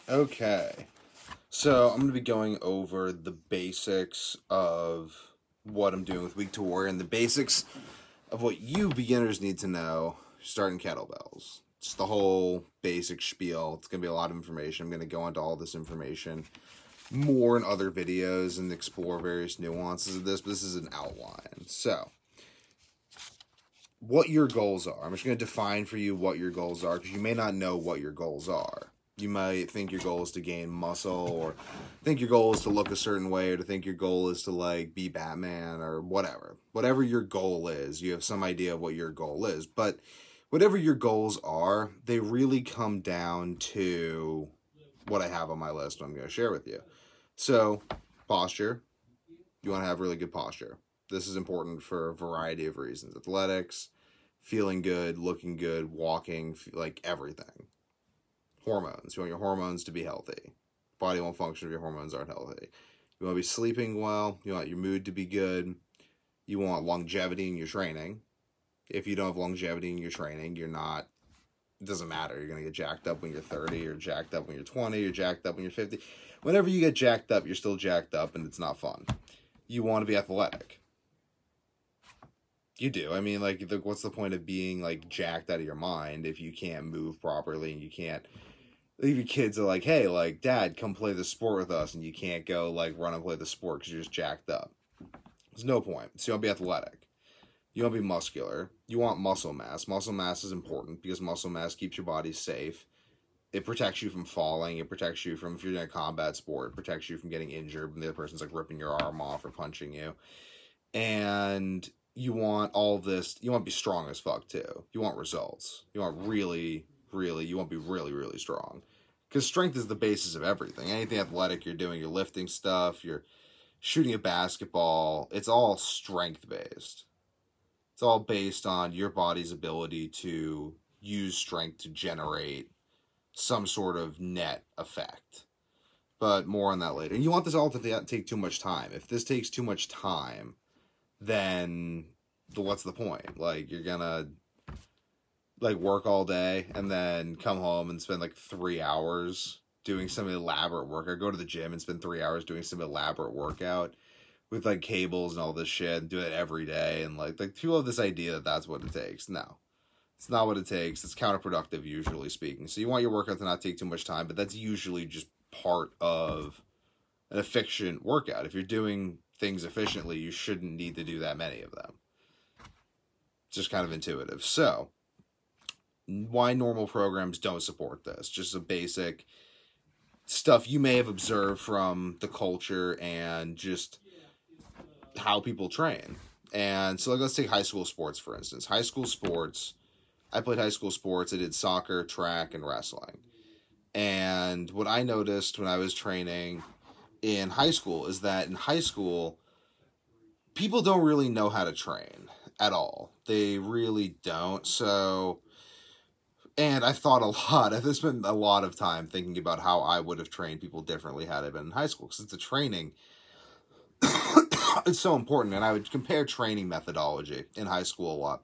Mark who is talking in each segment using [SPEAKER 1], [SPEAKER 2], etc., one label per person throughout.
[SPEAKER 1] Okay, so I'm going to be going over the basics of what I'm doing with Week to Warrior and the basics of what you beginners need to know starting kettlebells. It's the whole basic spiel. It's going to be a lot of information. I'm going to go into all this information more in other videos and explore various nuances of this, but this is an outline. So, what your goals are. I'm just going to define for you what your goals are because you may not know what your goals are. You might think your goal is to gain muscle, or think your goal is to look a certain way, or to think your goal is to, like, be Batman, or whatever. Whatever your goal is, you have some idea of what your goal is. But whatever your goals are, they really come down to what I have on my list I'm going to share with you. So, posture. You want to have really good posture. This is important for a variety of reasons. Athletics, feeling good, looking good, walking, like everything. Hormones. You want your hormones to be healthy. Body won't function if your hormones aren't healthy. You want to be sleeping well. You want your mood to be good. You want longevity in your training. If you don't have longevity in your training, you're not, it doesn't matter. You're going to get jacked up when you're 30, you're jacked up when you're 20, you're jacked up when you're 50. Whenever you get jacked up, you're still jacked up and it's not fun. You want to be athletic. You do. I mean, like, what's the point of being, like, jacked out of your mind if you can't move properly and you can't... Leave your kids are like, hey, like, Dad, come play the sport with us, and you can't go, like, run and play the sport because you're just jacked up. There's no point. So you want to be athletic. You want to be muscular. You want muscle mass. Muscle mass is important because muscle mass keeps your body safe. It protects you from falling. It protects you from, if you're in a combat sport, it protects you from getting injured when the other person's, like, ripping your arm off or punching you. And you want all this, you want to be strong as fuck, too. You want results. You want you want to be really, really strong. Because strength is the basis of everything. Anything athletic you're doing, you're lifting stuff, you're shooting a basketball, it's all strength-based. It's all based on your body's ability to use strength to generate some sort of net effect. But more on that later. And you want this all to take too much time. If this takes too much time, then what's the point? Like, you're gonna, like, work all day and then come home and spend, like, 3 hours doing some elaborate work, or go to the gym and spend 3 hours doing some elaborate workout with, like, cables and all this shit, and do it every day, and, like people have this idea that that's what it takes. No. It's not what it takes. It's counterproductive, usually speaking. So you want your workout to not take too much time, but that's usually just part of an efficient workout. If you're doing things efficiently, you shouldn't need to do that many of them. It's just kind of intuitive. So, why normal programs don't support this? Just a basic stuff you may have observed from the culture and just how people train. And so, like, let's take high school sports, for instance. High school sports, I played high school sports. I did soccer, track, and wrestling. And what I noticed when I was training in high school is that in high school, people don't really know how to train at all. They really don't. So, and I thought a lot. I've spent a lot of time thinking about how I would have trained people differently had I been in high school. Because it's a training, it's so important. And I would compare training methodology in high school a lot.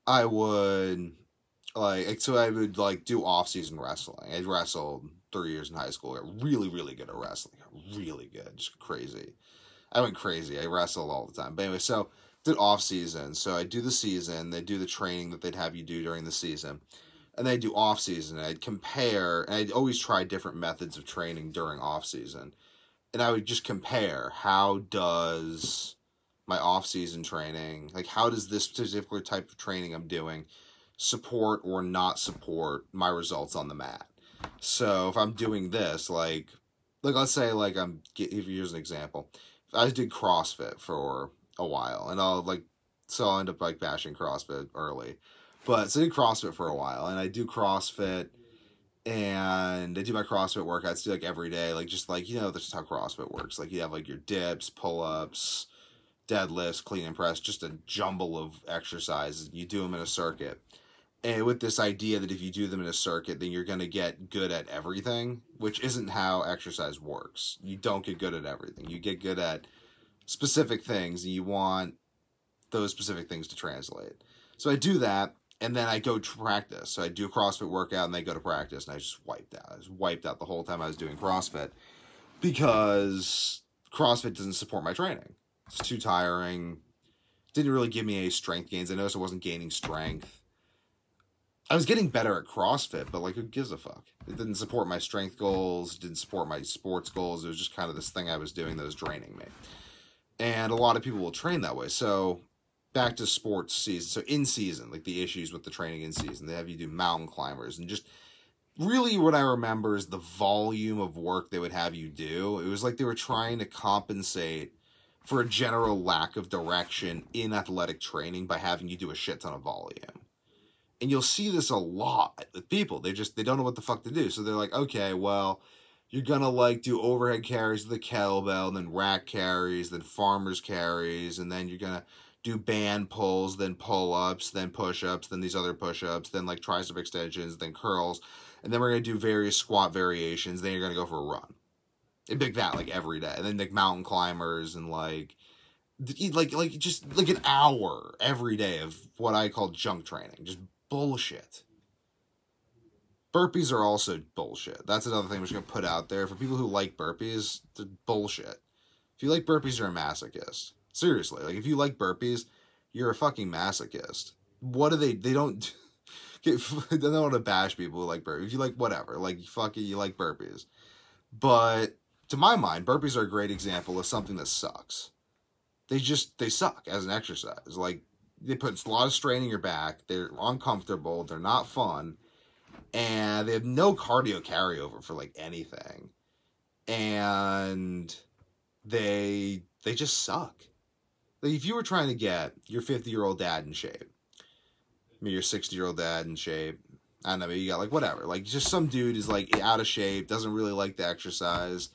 [SPEAKER 1] I would, like, do off-season wrestling. I wrestled 3 years in high school. I got really, really good at wrestling. Really good. Just crazy. I went crazy. I wrestled all the time. But anyway, so did off-season. So I do the season. They do the training that they'd have you do during the season. And then I do off-season. I'd compare, and I'd always try different methods of training during off-season. And I would just compare, how does my off-season training, like, how does this particular type of training I'm doing support or not support my results on the mat? So if I'm doing this, like let's say, like, here's an example. I did CrossFit for a while, and I'll end up, like, bashing CrossFit early. But, so I did CrossFit for a while, and I do CrossFit, and I do my CrossFit workouts, do, like, every day, like, just, like, you know, that's just how CrossFit works. Like, you have, like, your dips, pull-ups, deadlifts, clean and press, just a jumble of exercises. You do them in a circuit. And with this idea that if you do them in a circuit, then you're going to get good at everything, which isn't how exercise works. You don't get good at everything. You get good at specific things, and you want those specific things to translate. So I do that, And then I go to practice. So I do a CrossFit workout and then I go to practice and I just wiped out. I was wiped out the whole time I was doing CrossFit because CrossFit doesn't support my training. It's too tiring. Didn't really give me any strength gains. I noticed I wasn't gaining strength. I was getting better at CrossFit, but like, who gives a fuck? It didn't support my strength goals. It didn't support my sports goals. It was just kind of this thing I was doing that was draining me. And a lot of people will train that way. So back to sports season. So in season, like the issues with the training in season, they have you do mountain climbers and just really what I remember is the volume of work they would have you do. It was like they were trying to compensate for a general lack of direction in athletic training by having you do a shit ton of volume. And you'll see this a lot with people. They don't know what the fuck to do. So they're like, okay, well, you're going to like do overhead carries with the kettlebell, and then rack carries, then farmer's carries, and then you're going to do band pulls, then pull-ups, then push-ups, then these other push-ups, then like tricep extensions, then curls, and then we're going to do various squat variations, then you're going to go for a run. It'd be that like every day. And then like mountain climbers and like just like an hour every day of what I call junk training. Just bullshit. Burpees are also bullshit. That's another thing we're just going to put out there. For people who like burpees, they're bullshit. If you like burpees, you're a masochist. Seriously, like if you like burpees, you're a fucking masochist. What do they don't... I don't want to bash people who like burpees. If you like whatever, like fucking you like burpees. But to my mind, burpees are a great example of something that sucks. They suck as an exercise. Like they put a lot of strain in your back. They're uncomfortable. They're not fun. And they have no cardio carryover for like anything. And they just suck. Like if you were trying to get your 50-year-old dad in shape, maybe your 60-year-old dad in shape, I don't know, maybe you got like whatever, like just some dude is like out of shape, doesn't really like to exercise,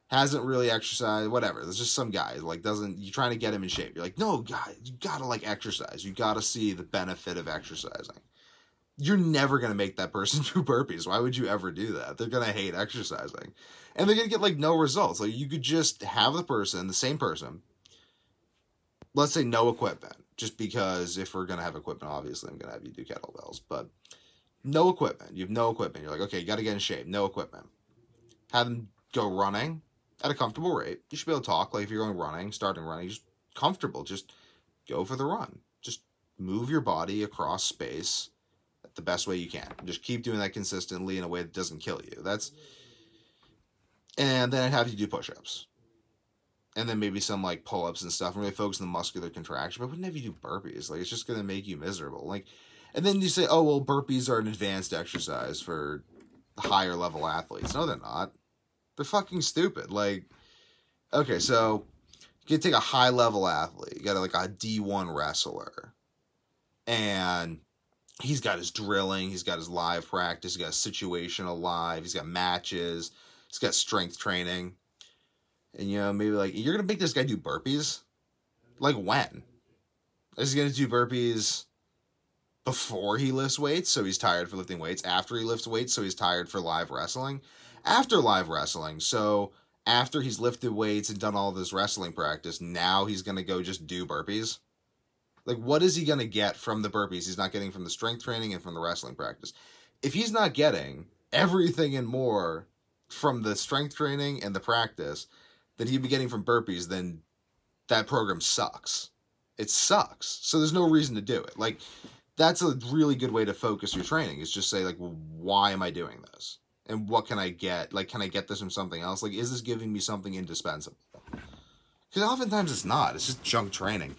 [SPEAKER 1] hasn't really exercised, whatever. There's just some guy like you're trying to get him in shape. You're like, no, guy, you gotta like exercise. You gotta see the benefit of exercising. You're never gonna make that person do burpees. Why would you ever do that? They're gonna hate exercising, and they're gonna get like no results. Like you could just have the same person. Let's say no equipment, just because if we're gonna have equipment, obviously I'm gonna have you do kettlebells, but no equipment. You have no equipment. You're like, okay, you got to get in shape. No equipment. Have them go running at a comfortable rate. You should be able to talk. Like if you're going running, starting running, just comfortable. Just go for the run. Just move your body across space the best way you can. Just keep doing that consistently in a way that doesn't kill you. And then I'd have you do push-ups. And then maybe some like pull-ups and stuff. And really focus on the muscular contraction. But I wouldn't have you do burpees. Like it's just going to make you miserable. Like, and then you say, oh, well, burpees are an advanced exercise for higher level athletes. No, they're not. They're fucking stupid. Like, okay, so you can take a high level athlete. You got like a D1 wrestler. And he's got his drilling. He's got his live practice. He's got situational live. He's got matches. He's got strength training. And, you know, maybe like, you're going to make this guy do burpees? Like when? Is he going to do burpees before he lifts weights, so he's tired for lifting weights? After he lifts weights, so he's tired for live wrestling? After live wrestling, so after he's lifted weights and done all this wrestling practice, now he's going to go just do burpees? Like, what is he going to get from the burpees he's not getting from the strength training and from the wrestling practice? If he's not getting everything and more from the strength training and the practice that he'd be getting from burpees, then that program sucks. It sucks. So there's no reason to do it. Like, that's a really good way to focus your training, is just say, like, well, why am I doing this? And what can I get? Like, can I get this from something else? Like, is this giving me something indispensable? Because oftentimes it's not. It's just junk training.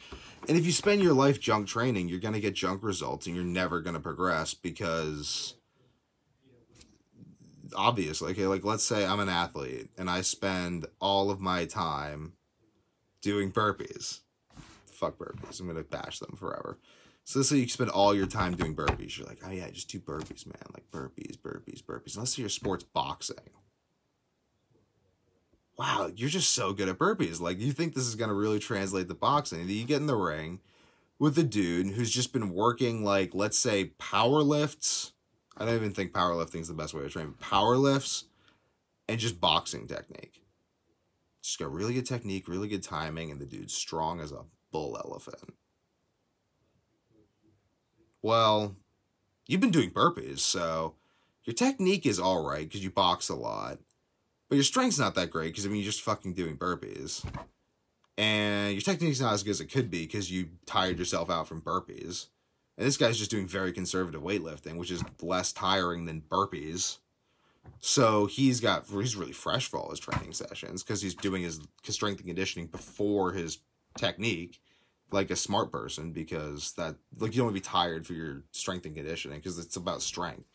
[SPEAKER 1] And if you spend your life junk training, you're going to get junk results and you're never going to progress because, obviously, okay, like, let's say I'm an athlete and I spend all of my time doing burpees. Fuck burpees. I'm going to bash them forever. So let's say you spend all your time doing burpees. You're like, oh yeah, just do burpees, man. Like burpees, burpees, burpees. Let's say your sport's boxing. Wow, you're just so good at burpees. Like, you think this is going to really translate to boxing. And then you get in the ring with a dude who's just been working, like, let's say power lifts. I don't even think powerlifting is the best way to train. Power lifts and just boxing technique. Just got really good technique, really good timing, and the dude's strong as a bull elephant. Well, you've been doing burpees, so your technique is alright because you box a lot. But your strength's not that great because, I mean, you're just fucking doing burpees. And your technique's not as good as it could be because you tired yourself out from burpees. And this guy's just doing very conservative weightlifting, which is less tiring than burpees. So he's really fresh for all his training sessions because he's doing his strength and conditioning before his technique, like a smart person, because that, like, you don't want to be tired for your strength and conditioning because it's about strength.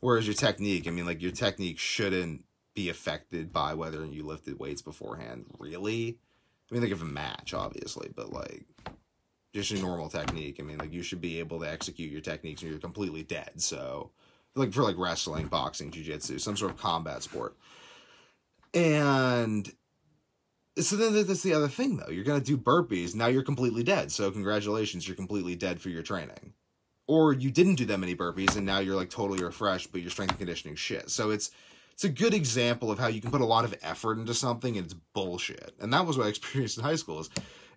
[SPEAKER 1] Whereas your technique, I mean, like, your technique shouldn't be affected by whether you lifted weights beforehand, really. I mean, like, if a match, obviously, but, like, just your normal technique. I mean, like, you should be able to execute your techniques when you're completely dead, so, like, for, like, wrestling, boxing, jiu-jitsu, some sort of combat sport. And so then that's the other thing, though. You're going to do burpees, now you're completely dead, so congratulations, you're completely dead for your training. Or you didn't do that many burpees, and now you're, like, totally refreshed, but your strength and conditioning shit. So it's a good example of how you can put a lot of effort into something and it's bullshit. And that was what I experienced in high school.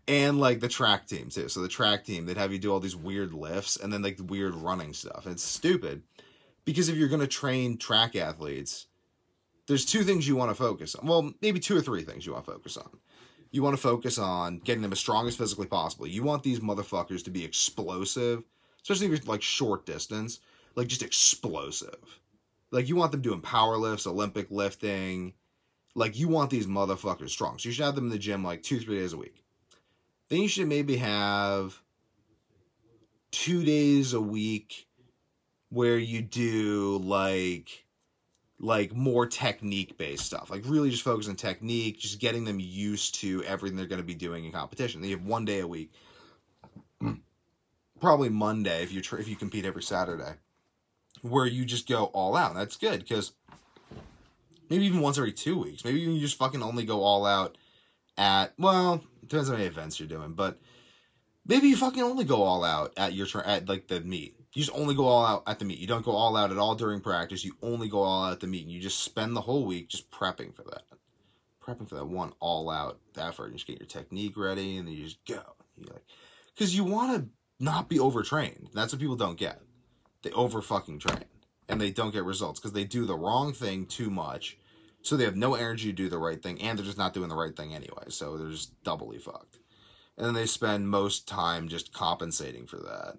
[SPEAKER 1] And, like, the track team, too. So the track team, they'd have you do all these weird lifts and then, like, the weird running stuff. And it's stupid. Because if you're going to train track athletes, there's two things you want to focus on. Well, maybe two or three things you want to focus on. You want to focus on getting them as strong as physically possible. You want these motherfuckers to be explosive, especially if you're, like, short distance. Like, just explosive. Like, you want them doing power lifts, Olympic lifting. Like, you want these motherfuckers strong. So you should have them in the gym, like, 2-3 days a week. Then you should maybe have 2 days a week where you do, like more technique-based stuff. Like, really just focus on technique, just getting them used to everything they're going to be doing in competition. Then you have 1 day a week. Probably Monday if you compete every Saturday, where you just go all out. That's good, because maybe even once every 2 weeks. Maybe you just fucking only go all out at, well, depends on how many events you're doing, but maybe you fucking only go all out at like, the meet. You just only go all out at the meet. You don't go all out at all during practice. You only go all out at the meet, and you just spend the whole week just prepping for that. Prepping for that one all-out effort. You just get your technique ready, and then you just go. Because you want to not be overtrained. That's what people don't get. They over-fucking train, and they don't get results because they do the wrong thing too much, so they have no energy to do the right thing, and they're just not doing the right thing anyway, so they're just doubly fucked. And then they spend most time just compensating for that.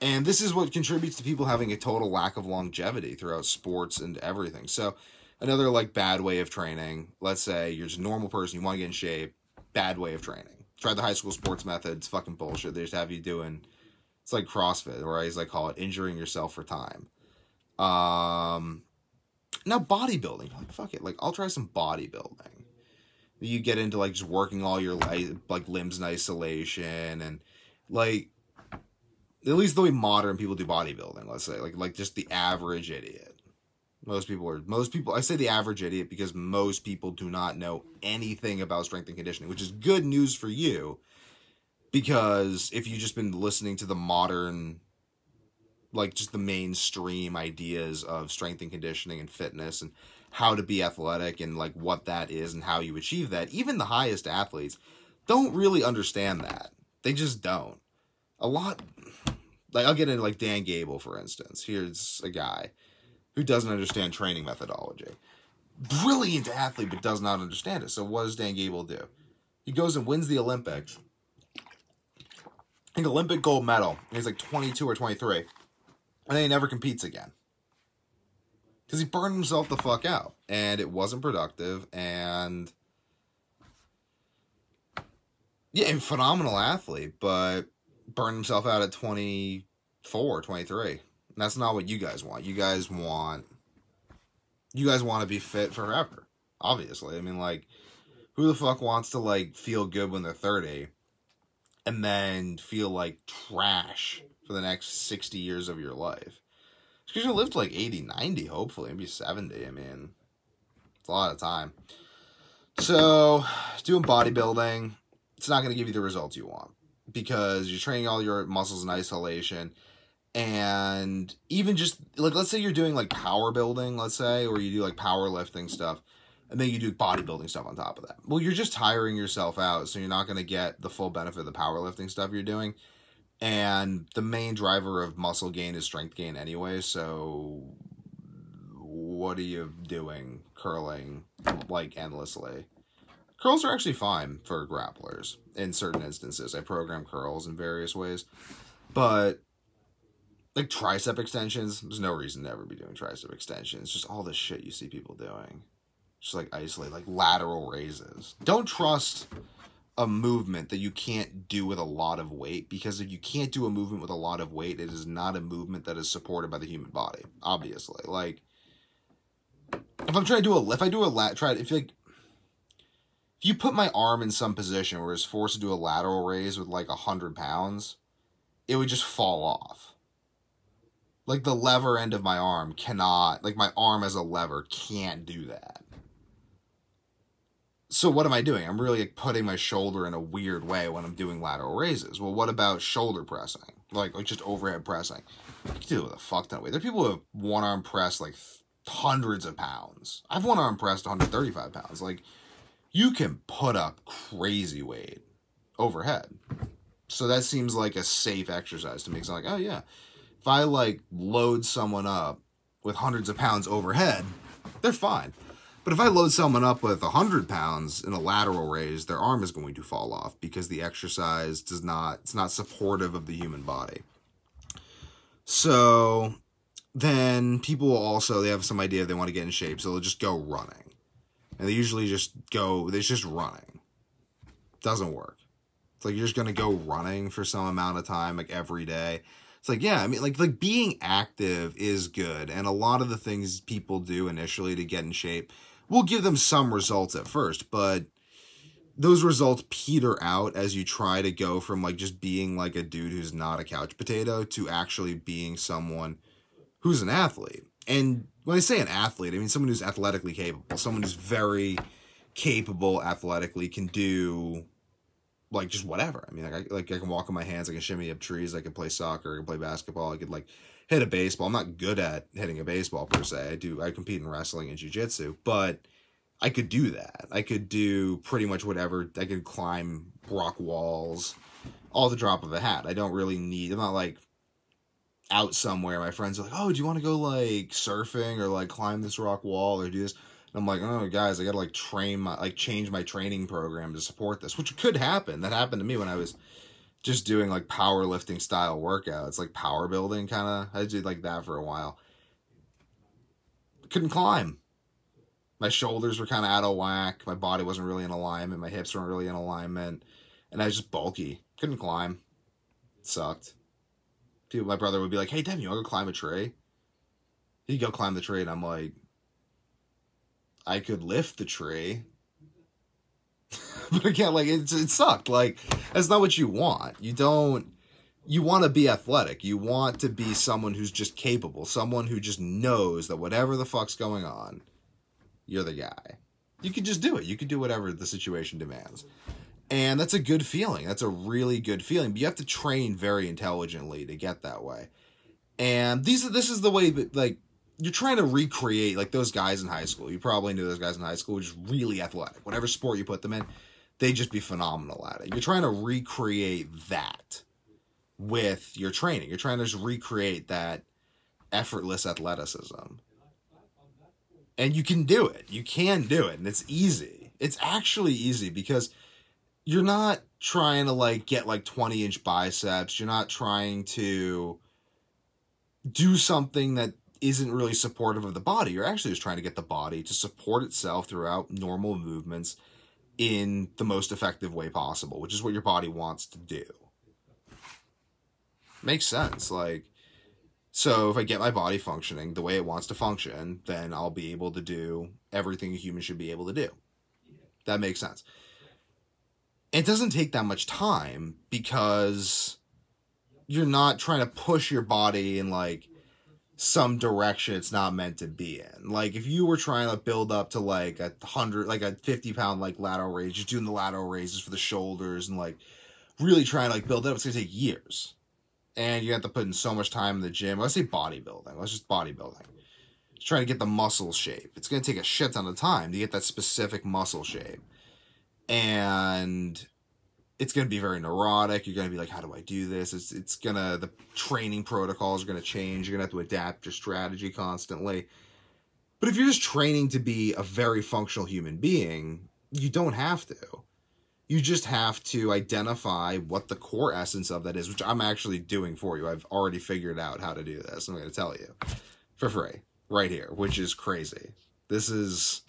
[SPEAKER 1] And this is what contributes to people having a total lack of longevity throughout sports and everything. So another, like, bad way of training, let's say you're just a normal person, you want to get in shape, bad way of training. Try the high school sports method, it's fucking bullshit. They just have you doing, it's like CrossFit, or I always like call it injuring yourself for time. Now bodybuilding, like, fuck it, like, I'll try some bodybuilding. You get into, like, just working all your, like, limbs in isolation, and, like, at least the way modern people do bodybuilding, let's say, like just the average idiot. Most people, I say the average idiot because most people do not know anything about strength and conditioning, which is good news for you, because if you've just been listening to the modern, like, just the mainstream ideas of strength and conditioning and fitness and how to be athletic and, like, what that is and how you achieve that, even the highest athletes don't really understand that. They just don't. A lot, like, I'll get into, like, Dan Gable, for instance. Here's a guy who doesn't understand training methodology. Brilliant athlete, but does not understand it. So what does Dan Gable do? He goes and wins the Olympics. An Olympic gold medal. He's like 22 or 23. And then he never competes again. Because he burned himself the fuck out. And it wasn't productive. And yeah, a phenomenal athlete, but burned himself out at 24, 23. And that's not what you guys want. You guys want to be fit forever. Obviously. I mean, like, who the fuck wants to, like, feel good when they're 30 and then feel like trash for the next 60 years of your life? Because you'll live to, like, 80, 90, hopefully. Maybe 70. I mean, it's a lot of time. So, doing bodybuilding, it's not going to give you the results you want. Because you're training all your muscles in isolation. And even just, like, let's say you're doing, like, power building, let's say, or you do, like, powerlifting stuff, and then you do bodybuilding stuff on top of that. Well, you're just tiring yourself out, so you're not going to get the full benefit of the powerlifting stuff you're doing. And the main driver of muscle gain is strength gain anyway, so what are you doing curling like endlessly? Curls are actually fine for grapplers in certain instances. I program curls in various ways, but like tricep extensions, there's no reason to ever be doing tricep extensions. Just all this shit you see people doing. Just like isolate, like lateral raises. Don't trust a movement that you can't do with a lot of weight, because if you can't do a movement with a lot of weight, it is not a movement that is supported by the human body, obviously. Like, if I'm trying to do if you put my arm in some position where it's forced to do a lateral raise with like 100 pounds, it would just fall off. Like, the lever end of my arm cannot, like, my arm as a lever can't do that. So what am I doing? I'm really like putting my shoulder in a weird way when I'm doing lateral raises. Well, what about shoulder pressing? Like just overhead pressing. You can do it with a fuck ton of weight. There are people who have one arm pressed like hundreds of pounds. I've one arm pressed 135 pounds. Like, you can put up crazy weight overhead. So that seems like a safe exercise to me. It's like, oh yeah, if I like load someone up with hundreds of pounds overhead, they're fine. But if I load someone up with 100 pounds in a lateral raise, their arm is going to fall off because the exercise it's not supportive of the human body. So then people will also, they have some idea they want to get in shape, so they'll just go running. And they usually it's just running. Doesn't work. It's like you're just going to go running for some amount of time, like every day. It's like, yeah, I mean, like being active is good. And a lot of the things people do initially to get in shape will give them some results at first, but those results peter out as you try to go from like just being like a dude who's not a couch potato to actually being someone who's an athlete. And when I say an athlete, I mean someone who's athletically capable, someone who's very capable athletically, can do like just whatever. I mean, I can walk on my hands, I can shimmy up trees, I can play soccer, I can play basketball, I could like hit a baseball. I'm not good at hitting a baseball per se. I compete in wrestling and jiu-jitsu, but I could do that. I could do pretty much whatever. I could climb rock walls, all the drop of a hat. I'm not like out somewhere. My friends are like, oh, do you want to go like surfing or like climb this rock wall or do this? And I'm like, oh guys, I gotta like change my training program to support this, which could happen. That happened to me when I was just doing like powerlifting style workouts, like power building kind of. I did like that for a while. Couldn't climb. My shoulders were kind of out of whack. My body wasn't really in alignment. My hips weren't really in alignment. And I was just bulky. Couldn't climb. Sucked. My brother would be like, hey, Devin, you want to go climb a tree? He'd go climb the tree, and I'm like, I could lift the tree. But again, like, it sucked. Like, that's not what you want. You want to be athletic. You want to be someone who's just capable. Someone who just knows that whatever the fuck's going on, you're the guy. You could just do it. You could do whatever the situation demands. And that's a good feeling. That's a really good feeling. But you have to train very intelligently to get that way. And this is the way that, like, you're trying to recreate, like, those guys in high school. You probably knew those guys in high school were just really athletic. Whatever sport you put them in, they'd just be phenomenal at it. You're trying to recreate that with your training. You're trying to just recreate that effortless athleticism. And you can do it. You can do it. And it's easy. It's actually easy because you're not trying to like get like 20-inch biceps. You're not trying to do something that isn't really supportive of the body. You're actually just trying to get the body to support itself throughout normal movements in the most effective way possible, which is what your body wants to do. Makes sense. Like, so if I get my body functioning the way it wants to function, then I'll be able to do everything a human should be able to do. That makes sense. It doesn't take that much time because you're not trying to push your body in like some direction it's not meant to be in. Like if you were trying to build up to like a 50-pound like lateral raise, just doing the lateral raises for the shoulders and like really trying to like build it up, it's gonna take years. And you have to put in so much time in the gym. Let's say bodybuilding. Let's just bodybuilding. Just trying to get the muscle shape. It's going to take a shit ton of time to get that specific muscle shape. And it's going to be very neurotic. You're going to be like, how do I do this? It's going to, the training protocols are going to change. You're going to have to adapt your strategy constantly. But if you're just training to be a very functional human being, you don't have to. You just have to identify what the core essence of that is, which I'm actually doing for you. I've already figured out how to do this. I'm going to tell you for free right here, which is crazy. This is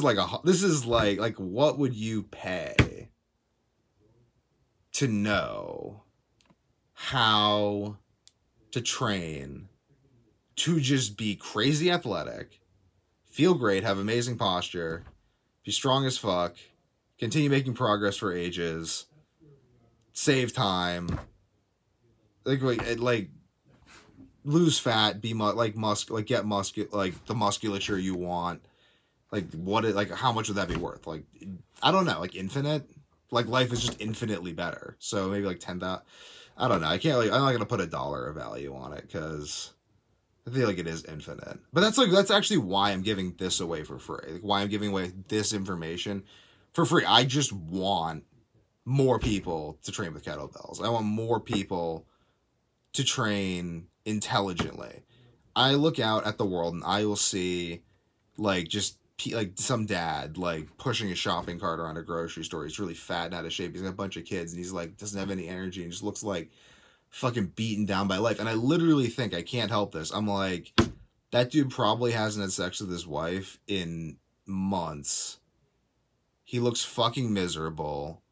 [SPEAKER 1] like what would you pay to know how to train to just be crazy athletic, feel great, have amazing posture, be strong as fuck, continue making progress for ages, save time, like lose fat, be get the musculature you want. Like how much would that be worth? Like, I don't know, like infinite. Like life is just infinitely better. So maybe like 10,000. I don't know. I'm not gonna put a dollar value on it because I feel like it is infinite. But that's actually why I'm giving this away for free. Like why I'm giving away this information for free. I just want more people to train with kettlebells. I want more people to train intelligently. I look out at the world and I will see like some dad like pushing a shopping cart around a grocery store. He's really fat and out of shape. He's got a bunch of kids and he's like doesn't have any energy and just looks like fucking beaten down by life. And I literally think, I can't help this, I'm like, that dude probably hasn't had sex with his wife in months. He looks fucking miserable.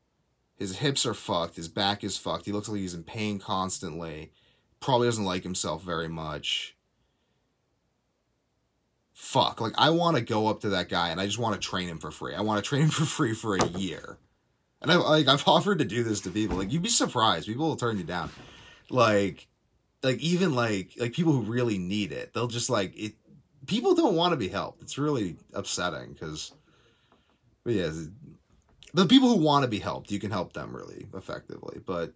[SPEAKER 1] His hips are fucked. His back is fucked. He looks like he's in pain constantly. Probably doesn't like himself very much. Fuck. Like, I want to go up to that guy and I just want to train him for free. I want to train him for free for a year. And I've offered to do this to people. Like, you'd be surprised. People will turn you down. Like even people who really need it. They'll just people don't want to be helped. It's really upsetting because, yeah, the people who want to be helped, you can help them really effectively. But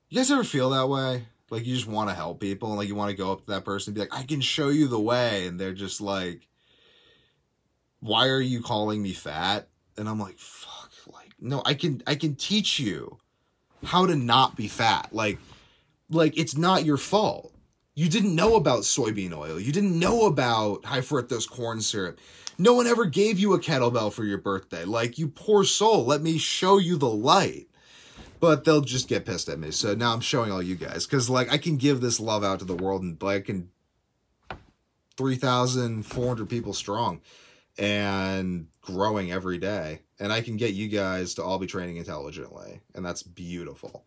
[SPEAKER 1] you guys ever feel that way? Like you just want to help people and like you want to go up to that person and be like, I can show you the way. And they're just like, why are you calling me fat? And I'm like, fuck, like, no, I can teach you how to not be fat. Like it's not your fault. You didn't know about soybean oil. You didn't know about high fructose corn syrup. No one ever gave you a kettlebell for your birthday. Like, you poor soul, let me show you the light. But they'll just get pissed at me. So now I'm showing all you guys. Because, like, I can give this love out to the world. And, like, 3,400 people strong. And growing every day. And I can get you guys to all be training intelligently. And that's beautiful.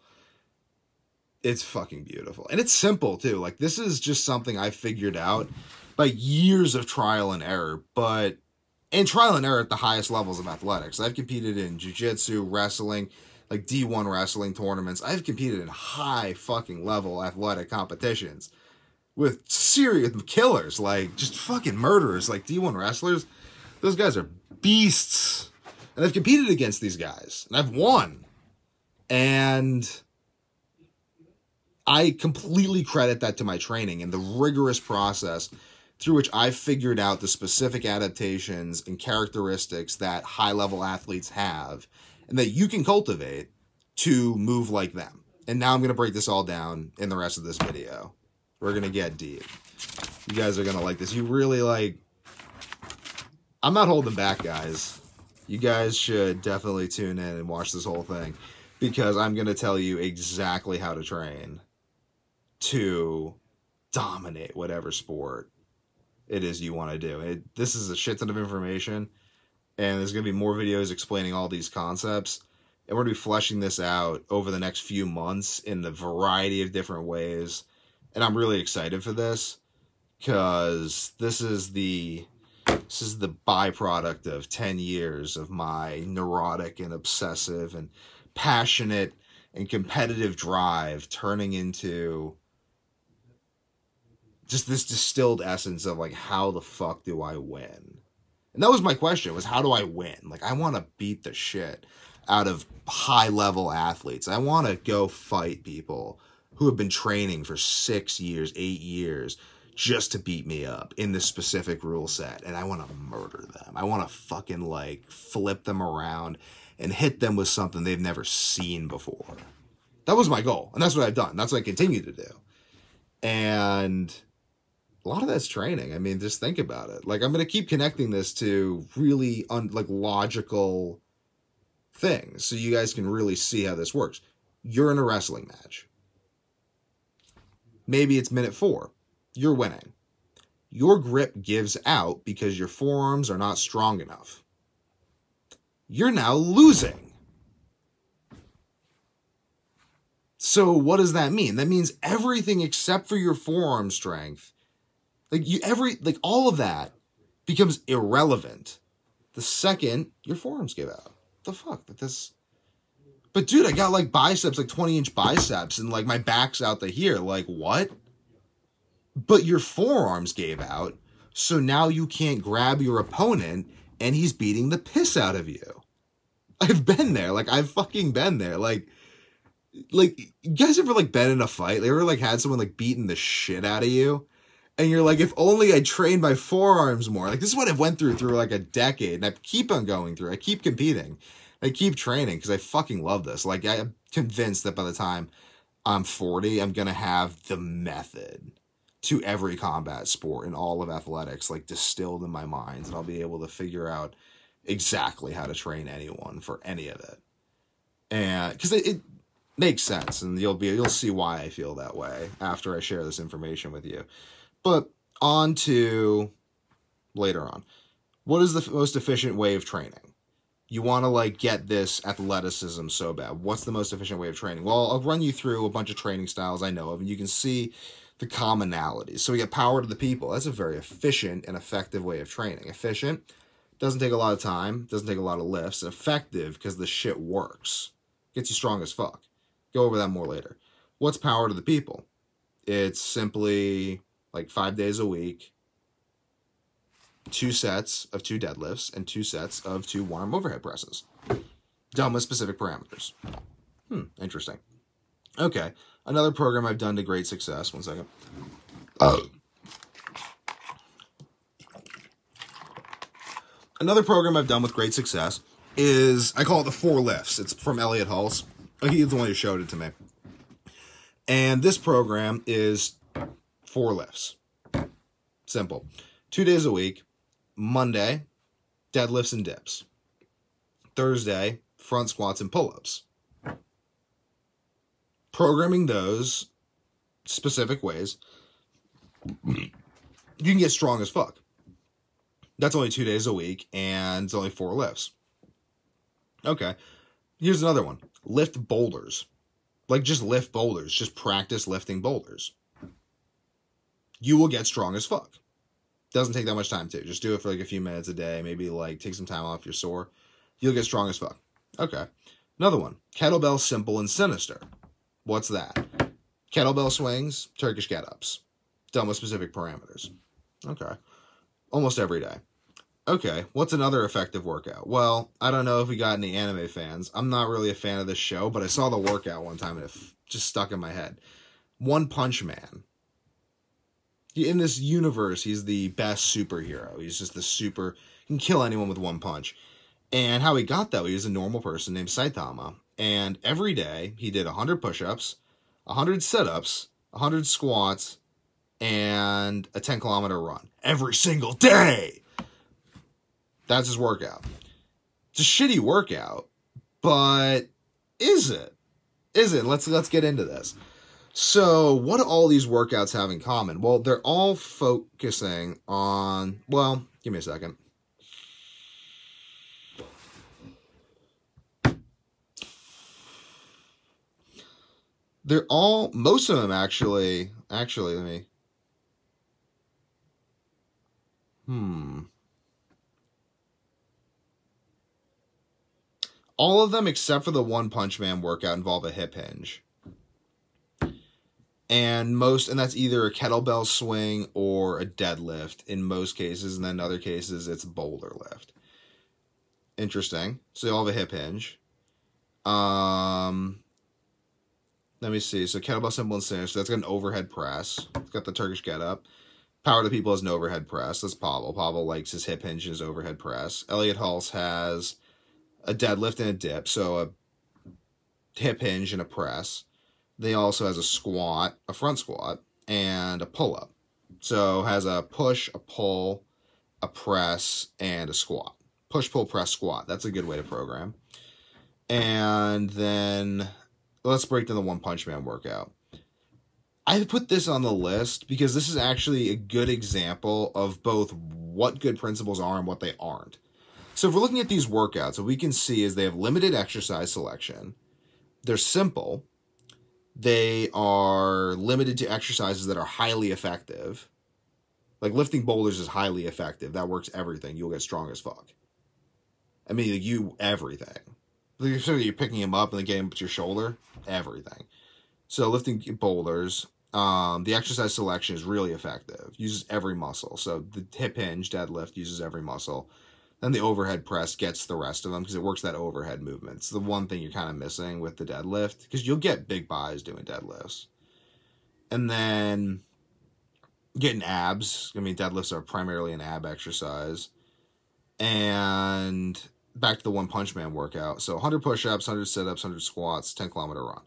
[SPEAKER 1] It's fucking beautiful. And it's simple, too. Like, this is just something I figured out by years of trial and error. And trial and error at the highest levels of athletics. I've competed in jiu-jitsu, wrestling, like D1 wrestling tournaments. I've competed in high fucking level athletic competitions with serious killers, like just fucking murderers, like D1 wrestlers. Those guys are beasts. And I've competed against these guys. And I've won. And I completely credit that to my training and the rigorous process through which I've figured out the specific adaptations and characteristics that high-level athletes have and that you can cultivate to move like them. And now I'm going to break this all down in the rest of this video. We're going to get deep. You guys are going to like this. You really I'm not holding back, guys. You guys should definitely tune in and watch this whole thing because I'm going to tell you exactly how to train to dominate whatever sport it is you want to do. This is a shit ton of information, and there's going to be more videos explaining all these concepts, and we're going to be fleshing this out over the next few months in a variety of different ways, and I'm really excited for this, because this is the byproduct of 10 years of my neurotic and obsessive and passionate and competitive drive turning into just this distilled essence of like, how the fuck do I win? And that was my question, was how do I win? Like, I want to beat the shit out of high level athletes. I want to go fight people who have been training for 6 years, 8 years, just to beat me up in this specific rule set, and I want to murder them. I want to fucking like flip them around and hit them with something they've never seen before. That was my goal, and that's what I've done. That's what I continue to do. And a lot of that's training. I mean, just think about it. Like, I'm going to keep connecting this to really logical things so you guys can really see how this works. You're in a wrestling match. Maybe it's minute 4. You're winning. Your grip gives out because your forearms are not strong enough. You're now losing. So what does that mean? That means everything except for your forearm strength, all of that becomes irrelevant the second your forearms give out. The fuck? But dude, I got like biceps, like 20-inch biceps, and like my back's out to here. Like, what? But your forearms gave out, so now you can't grab your opponent, and he's beating the piss out of you. I've been there. Like, I've fucking been there. Like, you guys ever, like, been in a fight? They ever, like, had someone, like, beating the shit out of you? And you're like, if only I trained my forearms more. Like, this is what I've went through, like, a decade. And I keep on going through. I keep competing. I keep training because I fucking love this. Like, I'm convinced that by the time I'm 40, I'm going to have the method to every combat sport and all of athletics, like, distilled in my mind. And I'll be able to figure out exactly how to train anyone for any of it. And because it makes sense, and you'll see why I feel that way after I share this information with you. But on to later on. What is the most efficient way of training? You want to like get this athleticism so bad. What's the most efficient way of training? Well, I'll run you through a bunch of training styles I know of, and you can see the commonalities. So we get power to the people. That's a very efficient and effective way of training. Efficient, doesn't take a lot of time, doesn't take a lot of lifts. Effective because the shit works. Gets you strong as fuck. Go over that more later. What's power to the people? It's simply like 5 days a week, 2 sets of 2 deadlifts, and 2 sets of 2 one-arm overhead presses. Done with specific parameters. Interesting. Okay, another program I've done to great success. One second. Another program I've done with great success is, I call it the 4 lifts. It's from Elliot Hulse. He's the one who showed it to me. And this program is 4 lifts. Simple. 2 days a week. Monday, deadlifts and dips. Thursday, front squats and pull-ups. Programming those specific ways, you can get strong as fuck. That's only 2 days a week, and it's only 4 lifts. Okay, here's another one. Lift boulders. Like, just lift boulders. Just practice lifting boulders. You will get strong as fuck. Doesn't take that much time, too. Just do it for, like, a few minutes a day. Maybe, like, take some time off if you're sore. You'll get strong as fuck. Okay. Another one. Kettlebell simple and sinister. What's that? Kettlebell swings, Turkish get-ups. Done with specific parameters. Okay. Almost every day. Okay, what's another effective workout? Well, I don't know if we got any anime fans. I'm not really a fan of this show, but I saw the workout one time and it just stuck in my head. One Punch Man. In this universe, he's the best superhero. He's just the super... He can kill anyone with one punch. And how he got that way, he was a normal person named Saitama. And every day, he did 100 push-ups, 100 sit-ups, 100 squats, and a 10-kilometer run. Every single day! That's his workout. It's a shitty workout, but is it? Is it? Let's get into this. So, what do all these workouts have in common? Well, they're all focusing on... Well, give me a second. They're all... Most of them, actually, let me... All of them, except for the One Punch Man workout, involve a hip hinge. And that's either a kettlebell swing or a deadlift in most cases, and then in other cases, it's boulder lift. Interesting. So they all have a hip hinge. Let me see. So kettlebell simple and sinister. So that's got an overhead press. It's got the Turkish get up. Power to People has an overhead press. That's Pavel. Pavel likes his hip hinge and his overhead press. Elliot Hulse has a deadlift and a dip, so a hip hinge and a press. They also has a squat, a front squat, and a pull-up. So has a push, a pull, a press, and a squat. Push, pull, press, squat. That's a good way to program. And then let's break down the One Punch Man workout. I put this on the list because this is actually a good example of both what good principles are and what they aren't. So if we're looking at these workouts, what we can see is they have limited exercise selection. They're simple. They are limited to exercises that are highly effective. Like lifting boulders is highly effective. That works everything. You'll get strong as fuck. I mean, like everything. Like, so you're picking him up and then getting him to your shoulder. Everything. So lifting boulders, the exercise selection is really effective. Uses every muscle. So the hip hinge deadlift uses every muscle. Then the overhead press gets the rest of them because it works that overhead movement. It's the one thing you're kind of missing with the deadlift because you'll get big buys doing deadlifts. And then getting abs. I mean, deadlifts are primarily an ab exercise. And back to the One Punch Man workout. So 100 push-ups, 100 sit-ups, 100 squats, 10-kilometer run.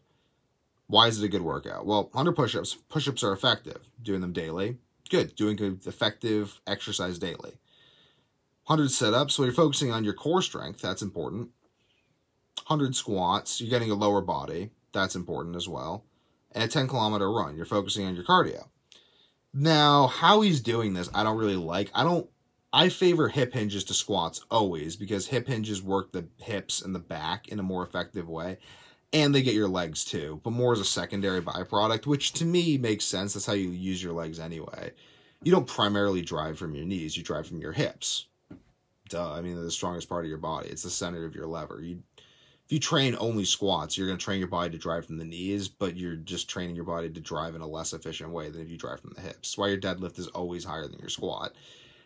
[SPEAKER 1] Why is it a good workout? Well, 100 push-ups. Push-ups are effective. Doing them daily. Good. Doing good, effective exercise daily. 100 sit-ups, so you're focusing on your core strength. That's important. 100 squats. You're getting a lower body. That's important as well. And a 10-kilometer run. You're focusing on your cardio. Now, how he's doing this, I don't really like. I favor hip hinges to squats always because hip hinges work the hips and the back in a more effective way. And they get your legs too, but more as a secondary byproduct, which to me makes sense. That's how you use your legs anyway. You don't primarily drive from your knees. You drive from your hips. Duh. I mean, they're the strongest part of your body. It's the center of your lever. If you train only squats, you're going to train your body to drive from the knees, but you're just training your body to drive in a less efficient way than if you drive from the hips. That's why your deadlift is always higher than your squat.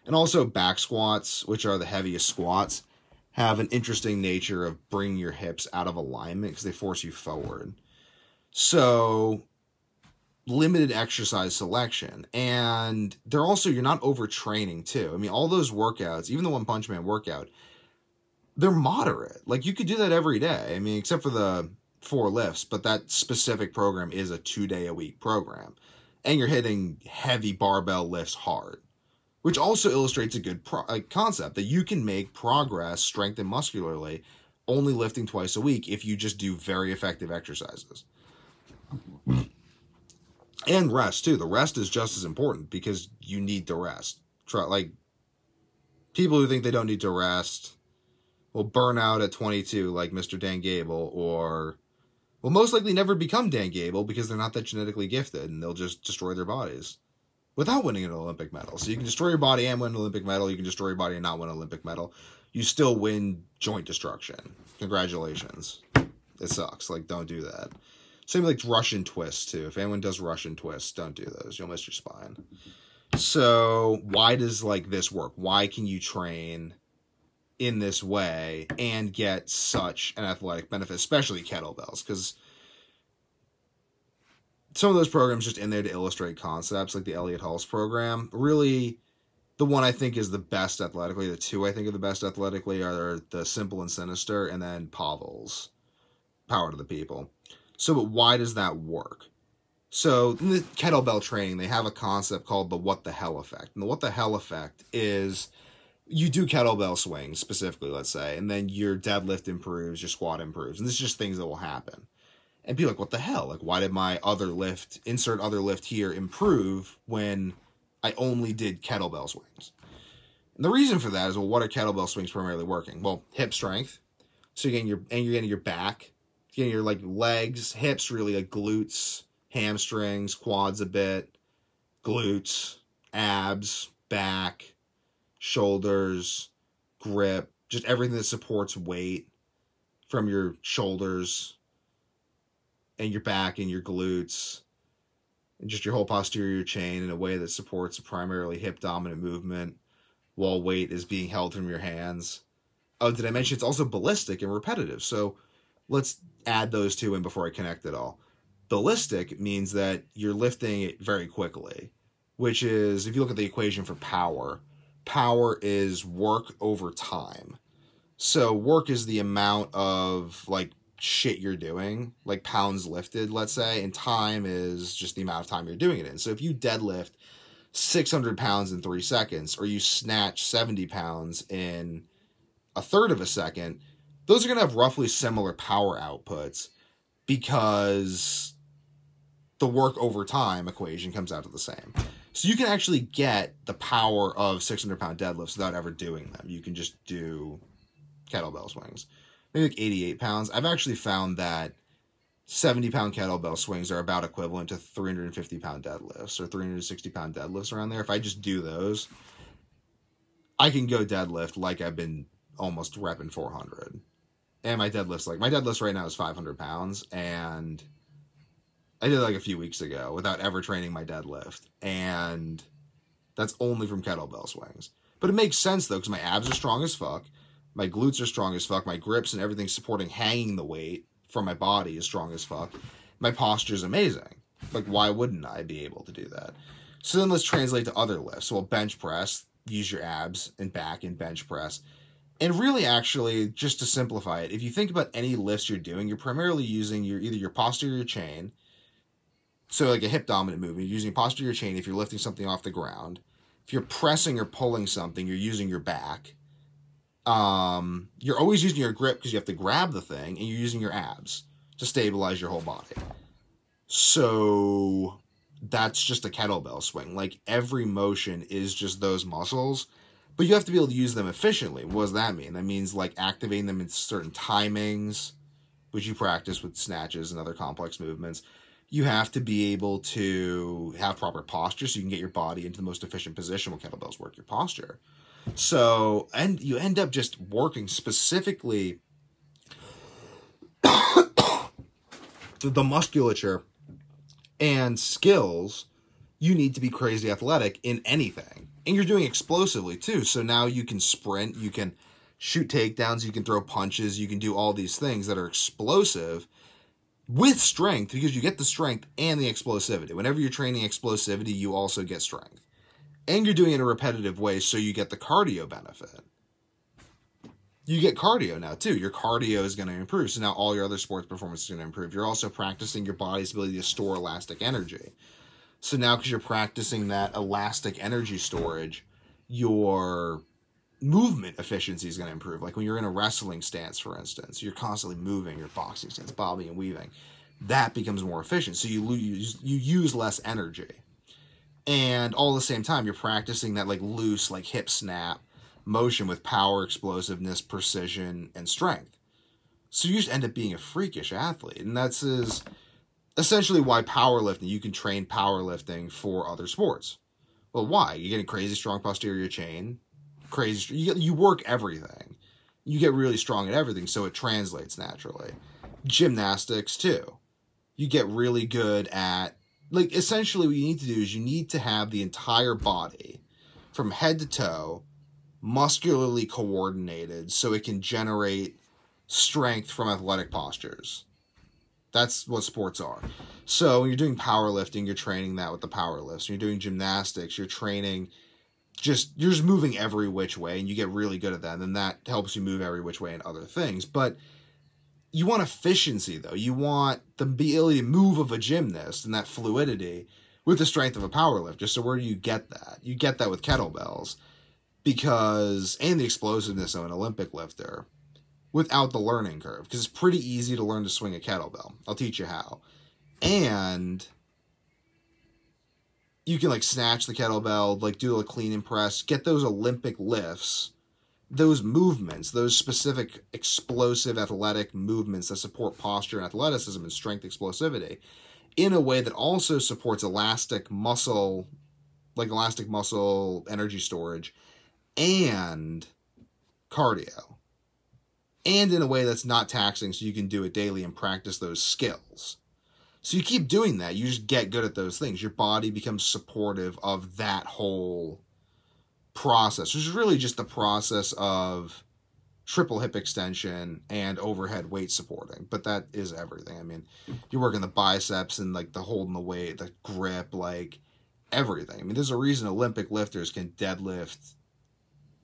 [SPEAKER 1] And also back squats, which are the heaviest squats, have an interesting nature of bringing your hips out of alignment because they force you forward. So limited exercise selection. And they're also, you're not overtraining too. I mean, all those workouts, even the One Punch Man workout, they're moderate. Like you could do that every day. I mean, except for the 4 lifts, but that specific program is a 2-day-a-week program. And you're hitting heavy barbell lifts hard, which also illustrates a good concept that you can make progress, strength and muscularly, only lifting twice a week if you just do very effective exercises. And rest, too. The rest is just as important because you need to rest. Like, people who think they don't need to rest will burn out at 22 like Mr. Dan Gable, or will most likely never become Dan Gable because they're not that genetically gifted, and they'll just destroy their bodies without winning an Olympic medal. So you can destroy your body and win an Olympic medal. You can destroy your body and not win an Olympic medal. You still win joint destruction. Congratulations. It sucks. Like, don't do that. Same like Russian twists, too. If anyone does Russian twists, don't do those. You'll miss your spine. So why does, like, this work? Why can you train in this way and get such an athletic benefit, especially kettlebells? Because some of those programs just in there to illustrate concepts, like the Elliot Hulse program. Really, the one I think is the best athletically, the 2 I think are the best athletically are the Simple and Sinister, and then Pavel's Power to the People. So, but why does that work? So, in the kettlebell training, they have a concept called the what the hell effect. And the what the hell effect is you do kettlebell swings specifically, let's say, and then your deadlift improves, your squat improves. And this is just things that will happen. And people are like, what the hell? Like, why did my other lift, insert other lift here, improve when I only did kettlebell swings? And the reason for that is, well, what are kettlebell swings primarily working? Well, hip strength. So you're getting your back, you're getting your like legs, hips, really like glutes, hamstrings, quads a bit, glutes, abs, back, shoulders, grip, just everything that supports weight from your shoulders and your back and your glutes, and just your whole posterior chain in a way that supports a primarily hip dominant movement while weight is being held from your hands. Oh, did I mention it's also ballistic and repetitive? So let's add those 2 in before I connect it all. Ballistic means that you're lifting it very quickly. which is, if you look at the equation for power, power is work over time. So work is the amount of like shit you're doing, like pounds lifted, let's say, and time is just the amount of time you're doing it in. So if you deadlift 600 pounds in 3 seconds, or you snatch 70 pounds in a third of a second, those are going to have roughly similar power outputs because the work over time equation comes out to the same. So you can actually get the power of 600-pound deadlifts without ever doing them. You can just do kettlebell swings. Maybe like 88 pounds. I've actually found that 70-pound kettlebell swings are about equivalent to 350-pound deadlifts or 360-pound deadlifts around there. If I just do those, I can go deadlift like I've been almost repping 400. And my deadlifts right now is 500 pounds, and I did it like a few weeks ago without ever training my deadlift, and that's only from kettlebell swings. But it makes sense, though, because my abs are strong as fuck, my glutes are strong as fuck, my grips and everything supporting hanging the weight from my body is strong as fuck. My posture is amazing. Like, why wouldn't I be able to do that? So then let's translate to other lifts. So we'll bench press, use your abs and back and bench press. And really, actually, just to simplify it, if you think about any lifts you're doing, you're primarily using either your posterior chain. So like a hip dominant movement, you're using posterior chain if you're lifting something off the ground. If you're pressing or pulling something, you're using your back. You're always using your grip because you have to grab the thing, and you're using your abs to stabilize your whole body. So that's just a kettlebell swing. Like, every motion is just those muscles, but you have to be able to use them efficiently. What does that mean? That means like activating them in certain timings, which you practice with snatches and other complex movements. You have to be able to have proper posture so you can get your body into the most efficient position when kettlebells work your posture. So, and you end up just working specifically the musculature and skills you need to be crazy athletic in anything. And you're doing explosively too. So now you can sprint, you can shoot takedowns, you can throw punches, you can do all these things that are explosive with strength, because you get the strength and the explosivity. Whenever you're training explosivity, you also get strength. And you're doing it in a repetitive way, so you get the cardio benefit. You get cardio now, too. Your cardio is going to improve, so now all your other sports performance is going to improve. You're also practicing your body's ability to store elastic energy. So now, because you're practicing that elastic energy storage, your movement efficiency is going to improve. Like when you're in a wrestling stance, for instance, you're constantly moving, your boxing stance, bobbing and weaving. That becomes more efficient, so you use less energy. And all at the same time, you're practicing that like loose, like hip snap motion with power, explosiveness, precision, and strength. So you just end up being a freakish athlete. And that's essentially why powerlifting, you can train powerlifting for other sports. Well, why? You get a crazy strong posterior chain, you work everything. You get really strong at everything, so it translates naturally. Gymnastics, too. You get really good at, like, essentially what you need to do is you need to have the entire body, from head to toe, muscularly coordinated so it can generate strength from athletic postures. That's what sports are. So when you're doing powerlifting, you're training that with the power lifts. When you're doing gymnastics, you're just moving every which way, and you get really good at that, and then that helps you move every which way in other things. But you want efficiency, though. You want the ability to move of a gymnast and that fluidity with the strength of a powerlifter. So where do you get that? You get that with kettlebells, and the explosiveness of an Olympic lifter without the learning curve, because it's pretty easy to learn to swing a kettlebell. I'll teach you how. And you can like snatch the kettlebell, like do a clean and press, get those Olympic lifts, those movements, those specific explosive athletic movements that support posture and athleticism and strength explosivity in a way that also supports elastic muscle energy storage and cardio. And in a way that's not taxing, so you can do it daily and practice those skills. So you keep doing that, you just get good at those things. Your body becomes supportive of that whole process, which is really just the process of triple hip extension and overhead weight supporting. But that is everything. I mean, you're working the biceps and like the holding the weight, the grip, like everything. I mean, there's a reason Olympic lifters can deadlift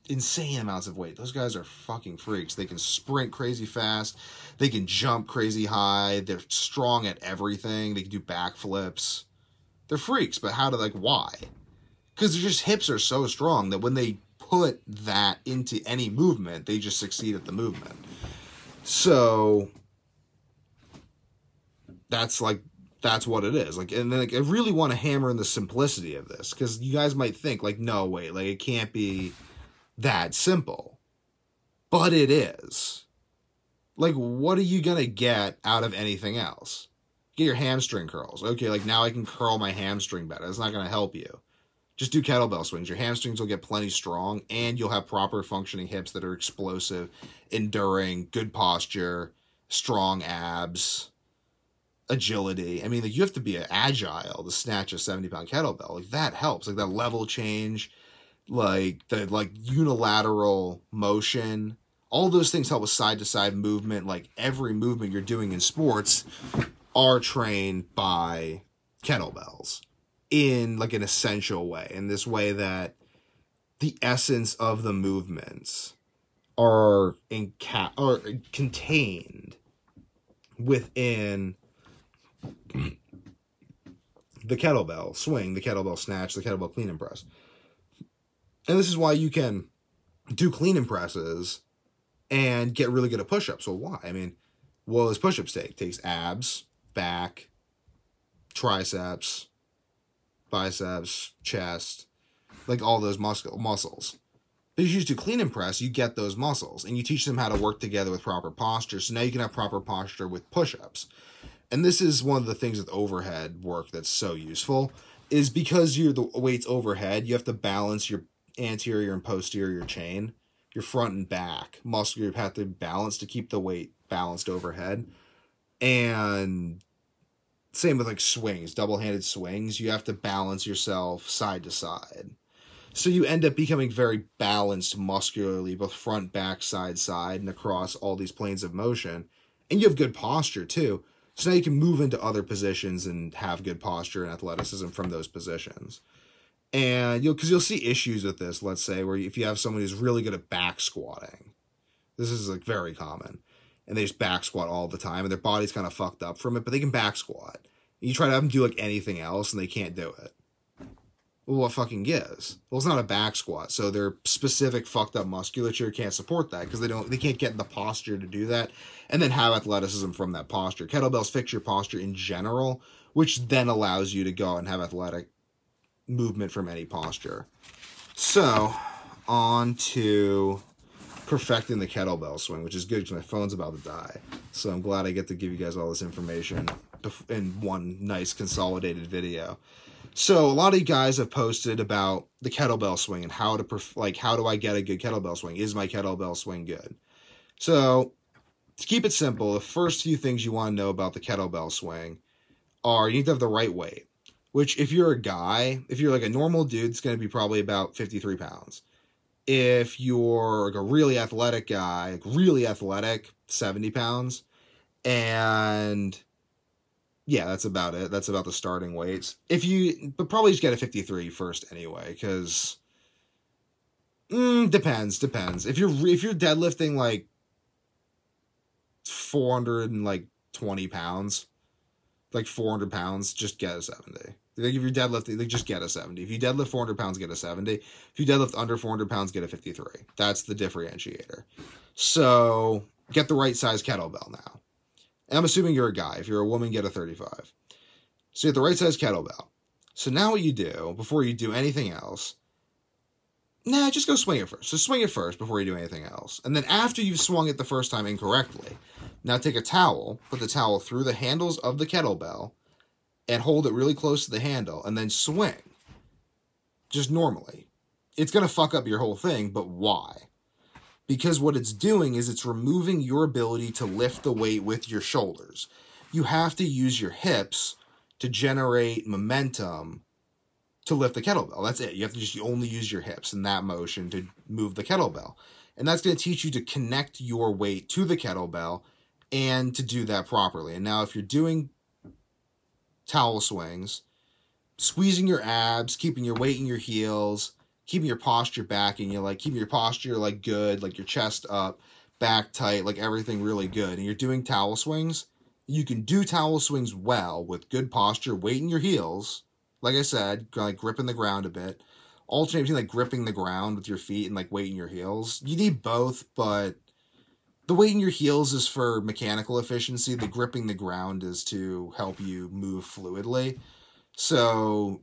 [SPEAKER 1] insane amounts of weight. Those guys are fucking freaks. They can sprint crazy fast. They can jump crazy high. They're strong at everything. They can do backflips. They're freaks, but why? Because their just hips are so strong that when they put that into any movement, they just succeed at the movement. So that's what it is. And then I really want to hammer in the simplicity of this, because you guys might think no, wait, it can't be that simple. But it is. What are you gonna get out of anything else? Get your hamstring curls. Okay, now I can curl my hamstring better. It's not gonna help you. Just do kettlebell swings. Your hamstrings will get plenty strong, and you'll have proper functioning hips that are explosive, enduring, good posture, strong abs, agility. I mean, you have to be agile to snatch a 70-pound kettlebell. That helps. That level change, the unilateral motion. All those things help with side-to-side movement. Every movement you're doing in sports are trained by kettlebells in an essential way, in this way that the essence of the movements are contained within the kettlebell swing, the kettlebell snatch, the kettlebell clean and press. And this is why you can do clean and presses and get really good at push-ups. So why? I mean, what does push-ups take? It takes abs, back, triceps, biceps, chest, all those muscles. But if you just do clean and press, you get those muscles, and you teach them how to work together with proper posture. So now you can have proper posture with push-ups. And this is one of the things with overhead work that's so useful, is because the weight's overhead, you have to balance your anterior and posterior chain, your front and back muscle group have to balance to keep the weight balanced overhead. And same with swings, double-handed swings, you have to balance yourself side to side. So you end up becoming very balanced muscularly, both front, back, side, and across all these planes of motion. And you have good posture too. So now you can move into other positions and have good posture and athleticism from those positions. And because you'll see issues with this, let's say, where if you have someone who's really good at back squatting, this is very common, and they just back squat all the time, and their body's kind of fucked up from it, but they can back squat. And you try to have them do anything else, and they can't do it. Well, what fucking gives? Well, it's not a back squat, so their specific fucked up musculature can't support that, because they can't get in the posture to do that, and then have athleticism from that posture. Kettlebells fix your posture in general, which then allows you to go and have athletic movement from any posture. So, on to perfecting the kettlebell swing, which is good because my phone's about to die. So I'm glad I get to give you guys all this information in one nice consolidated video. So a lot of you guys have posted about the kettlebell swing and how do I get a good kettlebell swing? Is my kettlebell swing good? So to keep it simple, the first few things you want to know about the kettlebell swing are you need to have the right weight. Which, if you're a guy, if you're a normal dude, it's going to be probably about 53 pounds. If you're a really athletic guy, really athletic, 70 pounds. And yeah, that's about it. That's about the starting weights. But probably just get a 53 first anyway, because depends. If you're deadlifting 420 pounds, 400 pounds, just get a 70. If you're deadlifting, just get a 70. If you deadlift 400 pounds, get a 70. If you deadlift under 400 pounds, get a 53. That's the differentiator. So get the right size kettlebell now. And I'm assuming you're a guy. If you're a woman, get a 35. So you get the right size kettlebell. So now what you do, before you do anything else, just go swing it first. So swing it first before you do anything else. And then after you've swung it the first time incorrectly, now take a towel, put the towel through the handles of the kettlebell, and hold it really close to the handle, and then swing. Just normally. It's going to fuck up your whole thing, but why? Because what it's doing is it's removing your ability to lift the weight with your shoulders. You have to use your hips to generate momentum to lift the kettlebell. That's it. You have to you only use your hips in that motion to move the kettlebell. And that's going to teach you to connect your weight to the kettlebell and to do that properly. And now if you're doing towel swings, squeezing your abs, keeping your weight in your heels, keeping your posture back, and you're like keeping your posture like good, like your chest up, back tight, like everything really good. And you're doing towel swings. You can do towel swings well with good posture, weight in your heels. Like I said, like gripping the ground a bit. Alternate between like gripping the ground with your feet and like weight in your heels. You need both, but the weight in your heels is for mechanical efficiency. The gripping the ground is to help you move fluidly. So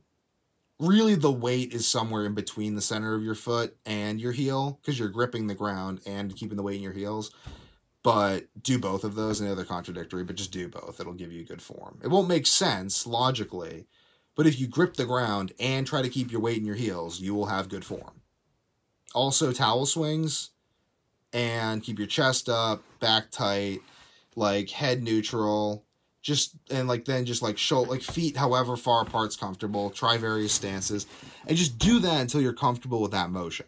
[SPEAKER 1] really the weight is somewhere in between the center of your foot and your heel because you're gripping the ground and keeping the weight in your heels. But do both of those. I know they're contradictory, but just do both. It'll give you good form. It won't make sense logically, but if you grip the ground and try to keep your weight in your heels, you will have good form. Also, towel swings, and keep your chest up, back tight, like head neutral, then shoulder, like feet however far apart's comfortable. Try various stances, and just do that until you're comfortable with that motion.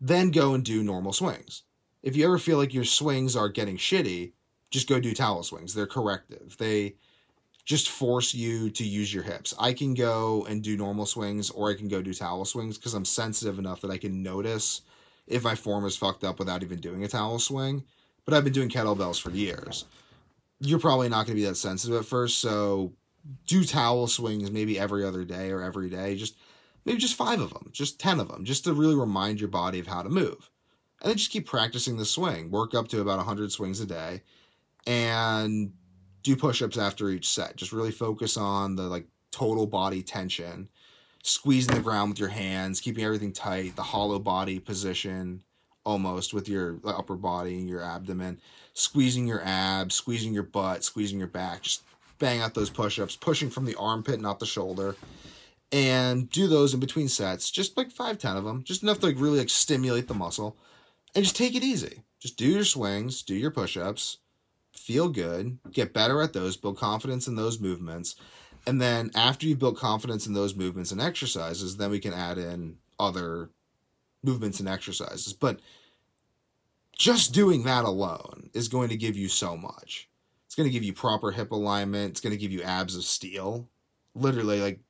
[SPEAKER 1] Then go and do normal swings. If you ever feel like your swings are getting shitty, just go do towel swings. They're corrective. They just force you to use your hips. I can go and do normal swings, or I can go do towel swings because I'm sensitive enough that I can notice if my form is fucked up without even doing a towel swing. But I've been doing kettlebells for years. You're probably not going to be that sensitive at first, so do towel swings maybe every other day or every day. Maybe just 5 of them, just 10 of them, just to really remind your body of how to move. And then just keep practicing the swing. Work up to about 100 swings a day and do push-ups after each set. Just really focus on the like total body tension, squeezing the ground with your hands, keeping everything tight, the hollow body position almost with your upper body and your abdomen, squeezing your abs, squeezing your butt, squeezing your back. Just bang out those push-ups, pushing from the armpit, not the shoulder. And do those in between sets, just like 5-10 of them, just enough to like really like stimulate the muscle. And just take it easy. Just do your swings, do your push-ups, feel good, get better at those, build confidence in those movements. And then after you've built confidence in those movements and exercises, then we can add in other movements and exercises. But just doing that alone is going to give you so much. It's going to give you proper hip alignment. It's going to give you abs of steel. Literally, like,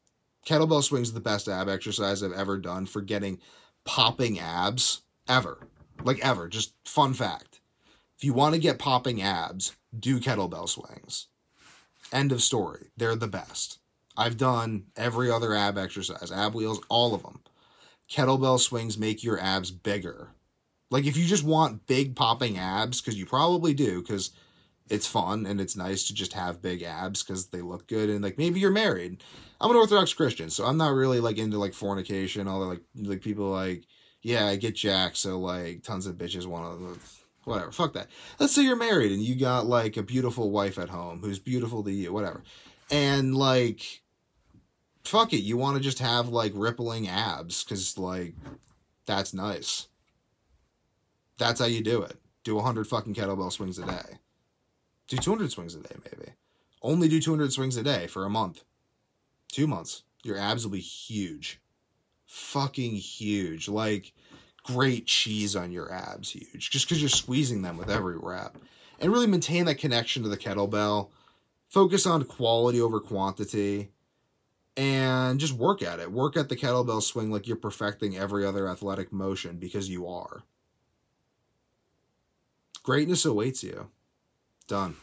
[SPEAKER 1] kettlebell swings is the best ab exercise I've ever done for getting popping abs ever. Like ever. Just fun fact. If you want to get popping abs, do kettlebell swings. End of story. They're the best. I've done every other ab exercise. Ab wheels, all of them. Kettlebell swings make your abs bigger. Like if you just want big popping abs, because you probably do, because it's fun and it's nice to just have big abs because they look good. And like maybe you're married. I'm an Orthodox Christian, so I'm not really like into like fornication. All the like people like, yeah, I get jacked, so like tons of bitches want to, whatever, fuck that. Let's say you're married and you got like a beautiful wife at home who's beautiful to you, whatever. And like, fuck it, you want to just have like rippling abs because like, that's nice. That's how you do it. Do 100 fucking kettlebell swings a day. Do 200 swings a day, maybe. Only do 200 swings a day for a month. 2 months. Your abs will be huge. Fucking huge. Like, great cheese on your abs, huge. Just because you're squeezing them with every rep. And really maintain that connection to the kettlebell. Focus on quality over quantity. And just work at it. Work at the kettlebell swing like you're perfecting every other athletic motion, because you are. Greatness awaits you. Done.